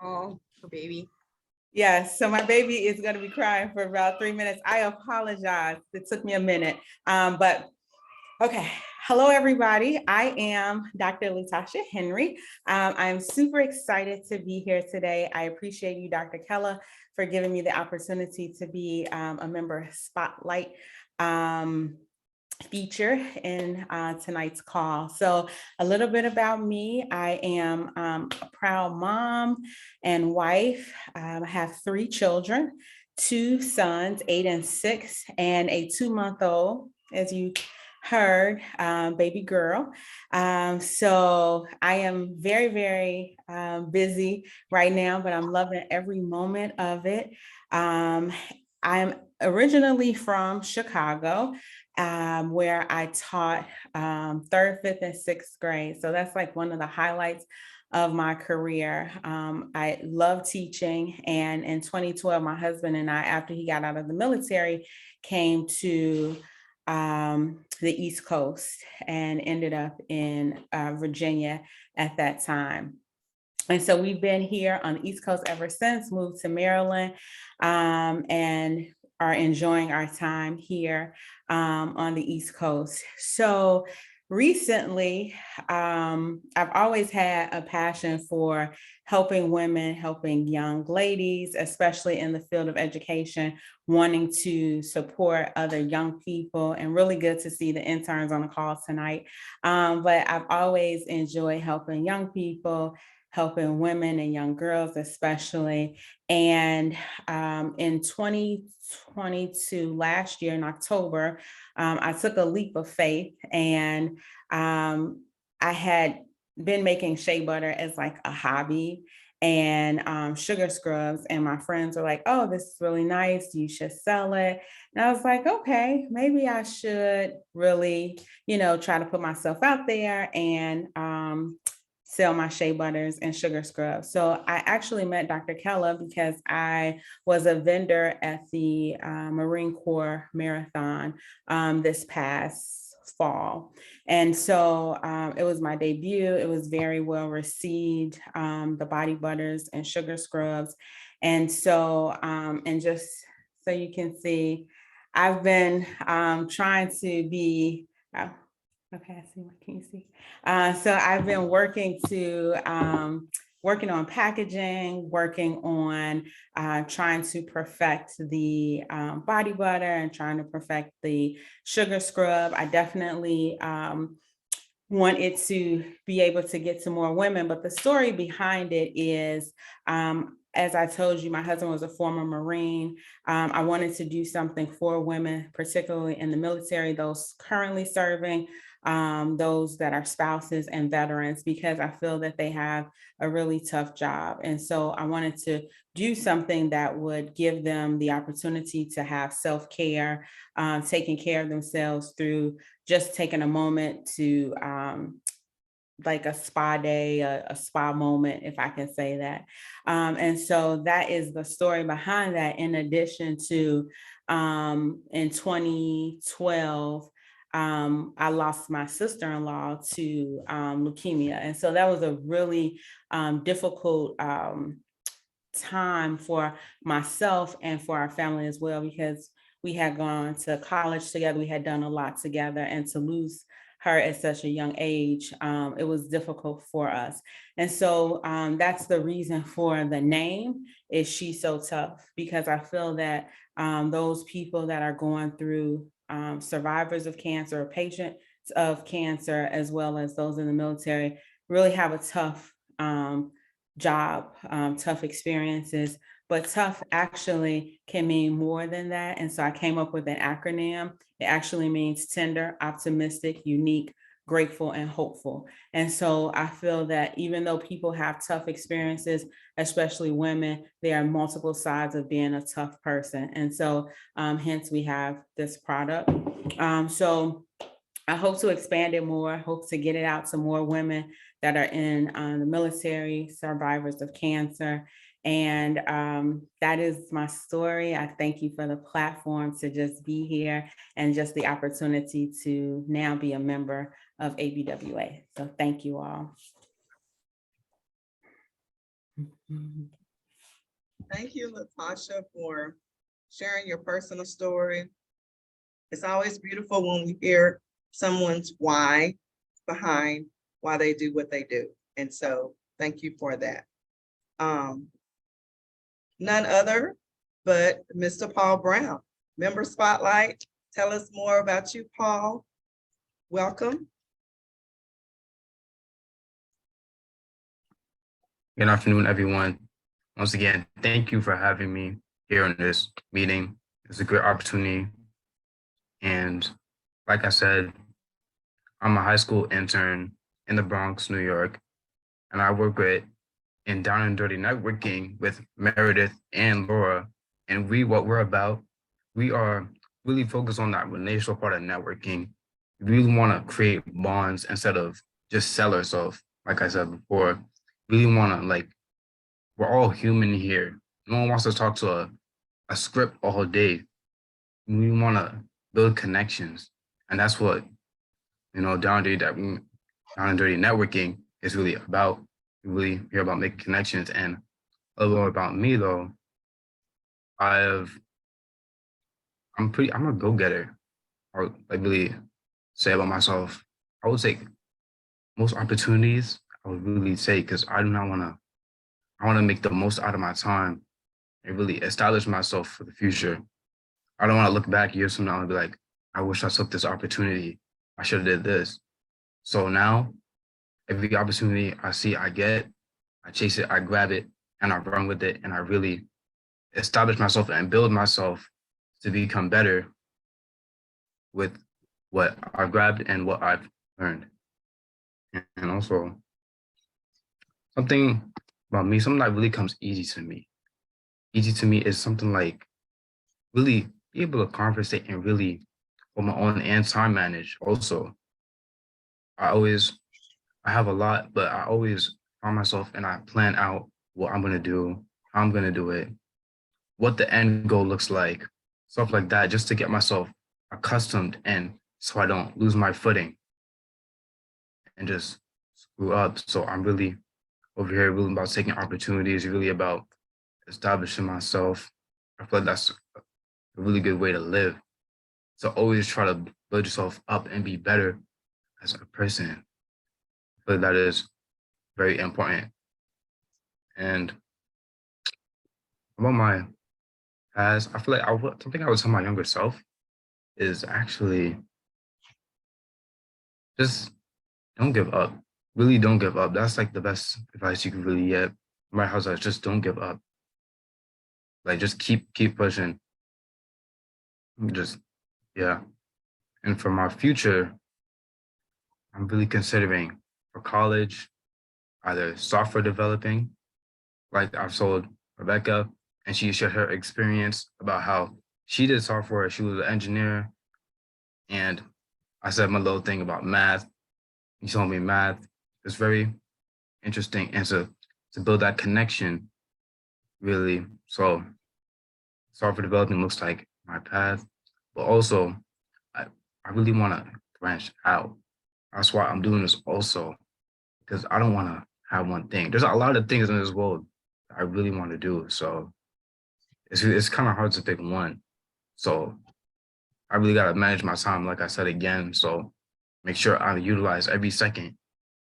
Oh, baby. Yes, so my baby is going to be crying for about 3 minutes. I apologize. It took me a minute. But okay. Hello, everybody. I am Dr. LeeTosha Henry. I'm super excited to be here today. I appreciate you, Dr. Keller, for giving me the opportunity to be a member Spotlight feature in tonight's call. So a little bit about me. I am a proud mom and wife. I have 3 children, 2 sons, 8 and 6, and a 2-month-old, as you heard, baby girl. So I am very, very busy right now, but I'm loving every moment of it. I'm originally from Chicago, where I taught 3rd, 5th, and 6th grade. So that's like one of the highlights of my career. I love teaching. And in 2012, my husband and I, after he got out of the military, came to the East Coast and ended up in Virginia at that time. And so we've been here on the East Coast ever since, moved to Maryland, and are enjoying our time here on the East Coast. So recently, I've always had a passion for helping women, helping young ladies, especially in the field of education, wanting to support other young people, and really good to see the interns on the call tonight. But I've always enjoyed helping young people, helping women and young girls especially. And in 2022, last year in October, I took a leap of faith, and I had been making shea butter as like a hobby and sugar scrubs. And my friends were like, oh, this is really nice. You should sell it. And I was like, okay, maybe I should really, try to put myself out there and sell my shea butters and sugar scrubs. So I actually met Dr. Keller because I was a vendor at the Marine Corps Marathon this past fall. And so it was my debut. It was very well received, the body butters and sugar scrubs. And so, and just so you can see, I've been trying to be, okay, I see. What can you see? So I've been working on packaging, working on trying to perfect the body butter and trying to perfect the sugar scrub. I definitely wanted to be able to get to more women, but the story behind it is, as I told you, my husband was a former Marine. I wanted to do something for women, particularly in the military, those currently serving, those that are spouses and veterans, because I feel that they have a really tough job. And so I wanted to do something that would give them the opportunity to have self-care, taking care of themselves through just taking a moment to like a spa day, a spa moment, if I can say that. And so that is the story behind that. In addition to in 2012, I lost my sister-in-law to leukemia. And so that was a really difficult time for myself and for our family as well, because we had gone to college together, we had done a lot together, and to lose her at such a young age, it was difficult for us. And so that's the reason for the name, is She's So Tough, because I feel that those people that are going through, survivors of cancer or patients of cancer, as well as those in the military, really have a tough job, tough experiences, but tough actually can mean more than that. And so I came up with an acronym. It actually means tender, optimistic, unique, grateful, and hopeful. And so I feel that even though people have tough experiences, especially women, there are multiple sides of being a tough person. And so hence we have this product. So I hope to expand it more, hope to get it out to more women that are in the military, survivors of cancer. And that is my story. I thank you for the platform to just be here and just the opportunity to now be a member of ABWA. So thank you all. Thank you, LeeTosha, for sharing your personal story. It's always beautiful when we hear someone's why behind why they do what they do. And so thank you for that. None other but Mr. Paul Brown, Member Spotlight. Tell us more about you, Paul. Welcome. Good afternoon, everyone. Once again, thank you for having me here in this meeting. It's a great opportunity. And like I said, I'm a high school intern in the Bronx, New York, and I work in Down and Dirty Networking with Meredith and Laura. And what we're about, we are really focused on that relational part of networking. We really want to create bonds instead of just sell ourselves. Like I said before, really want to we're all human here. No one wants to talk to a script all day. We want to build connections. And that's what, down and dirty networking is really about. We really hear about making connections. And a little about me though, I'm a go-getter. Or really say about myself. I would say most opportunities I would really say, because I want to make the most out of my time and really establish myself for the future. I don't want to look back years from now and be like, I wish I took this opportunity. I should have did this. So now, every opportunity I see, I chase it, I grab it, and I run with it, and I really establish myself and build myself to become better with what I've grabbed and what I've learned. And also, something about me, something that really comes easy to me. Easy to me is something like really be able to conversate and really on my own and time manage also. I have a lot, but I always find myself and I plan out what I'm gonna do, how I'm gonna do it, what the end goal looks like, stuff like that, just to get myself accustomed and so I don't lose my footing and just screw up. So I'm really over here really about taking opportunities, really about establishing myself. I feel like that's a really good way to live. So always try to build yourself up and be better as a person. I feel like that is very important. And about my past, I feel like something I would tell my younger self is actually just don't give up. Really don't give up. That's like the best advice you can really get. No matter how that, just don't give up. Like just keep pushing. Just yeah. And for my future, I'm really considering for college, either software developing, like I've told Rebecca, and she shared her experience about how she did software. She was an engineer, and I said my little thing about math. He told me math is very interesting, and to build that connection, really. So software development looks like my path, but also I, I really want to branch out. That's why I'm doing this also, because I don't want to have one thing. There's a lot of things in this world that I really want to do. So it's kind of hard to pick one. So I really got to manage my time, like I said again. So make sure I utilize every second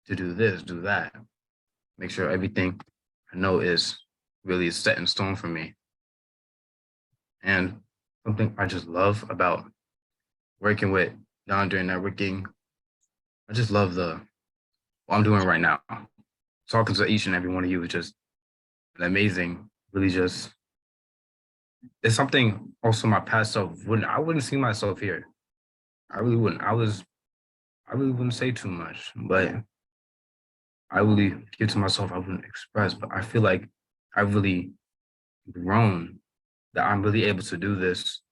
to do this, do that. Make sure everything I know is really set in stone for me. And something I just love about working with Down During Networking, I just love what I'm doing right now. Talking to each and every one of you is just amazing. Really just, it's something also my past self I wouldn't see myself here. I really wouldn't. I really wouldn't say too much, but I really give to myself, I wouldn't express, but I feel like I've really grown that I'm really able to do this.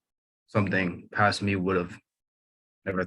Something past me would have